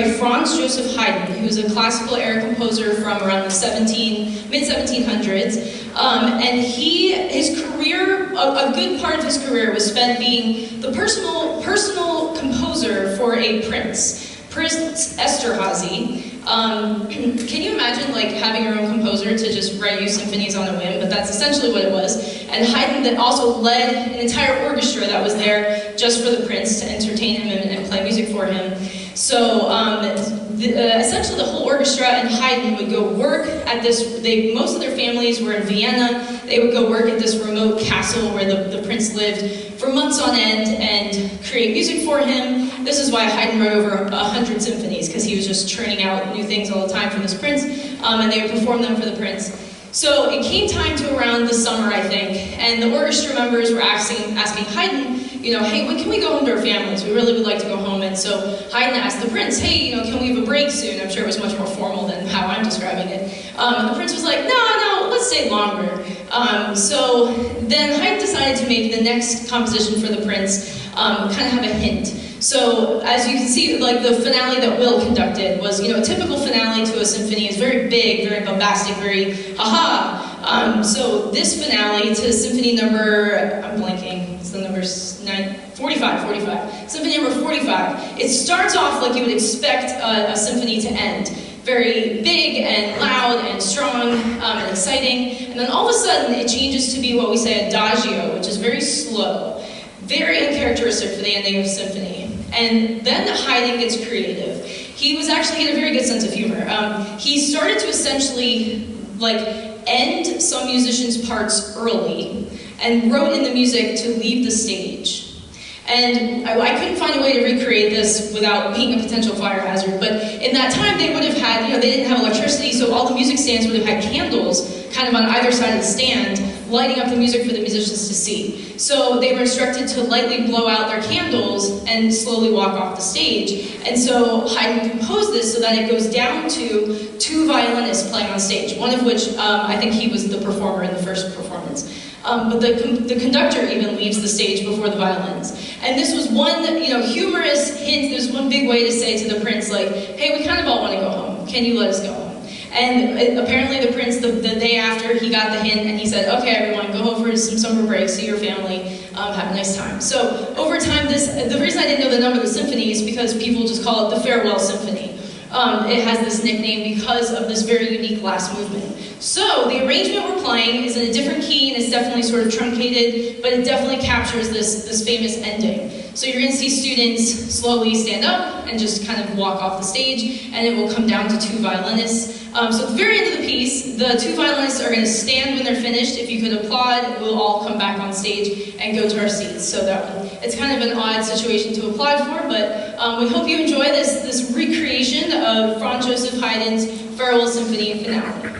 by Franz Joseph Haydn, who's a classical era composer from around the mid-1700s. And his career, a good part of his career was spent being the personal composer for a prince. Prince Esterhazy. Can you imagine like having your own composer to just write you symphonies on a whim? But that's essentially what it was. And Haydn then also led an entire orchestra that was there just for the prince to entertain him and play music for him. So essentially the whole orchestra and Haydn would go work at this, most of their families were in Vienna. They would go work at this remote castle where the prince lived for months on end and create music for him. This is why Haydn wrote over 100 symphonies, because he was just churning out new things all the time for this prince, and they would perform them for the prince. So it came time to around the summer, I think, and the orchestra members were asking Haydn, you know, hey, when can we go home to our families? We really would like to go home. And so Haydn asked the prince, hey, you know, can we have a break soon? I'm sure it was much more formal than how I'm describing it. And the prince was like, no, let's stay longer. So then Haydn decided to make the next composition for the prince kind of have a hint. So as you can see, like the finale that Will conducted was, you know, a typical finale to a symphony is very big, very bombastic, very ha-ha. So this finale to symphony number, I'm blanking, it's the number 45. Symphony number 45. It starts off like you would expect a symphony to end. Very big and loud and strong and exciting. And then all of a sudden it changes to be what we say adagio, which is very slow. Very uncharacteristic for the ending of a symphony. And then Haydn gets creative. He had a very good sense of humor. He started to essentially end some musicians' parts early and wrote in the music to leave the stage. And I couldn't find a way to recreate this without being a potential fire hazard, but in that time they would have had, they didn't have electricity, so all the music stands would have had candles kind of on either side of the stand, lighting up the music for the musicians to see. So they were instructed to lightly blow out their candles and slowly walk off the stage. And so Haydn composed this so that it goes down to two violinists playing on stage, one of which I think he was the performer in the first performance. But the conductor even leaves the stage before the violins. And this was one, humorous hint. There's one big way to say to the prince, like, hey, we kind of all want to go home. Can you let us go home? And apparently the prince, the day after, he got the hint and he said, okay, everyone, go home for some summer break, see your family, have a nice time. So over time, the reason I didn't know the number of the symphony is because people just call it the Farewell Symphony. It has this nickname because of this very unique last movement. So the arrangement we're playing is in a different key and it's definitely sort of truncated, but it definitely captures this famous ending. So you're going to see students slowly stand up and just kind of walk off the stage, and it will come down to two violinists. So at the very end of the piece, the two violinists are going to stand when they're finished. If you could applaud, we'll all come back on stage and go to our seats. So it's kind of an odd situation to applaud for, but we hope you enjoy this recreation of Franz Joseph Haydn's Farewell Symphony finale.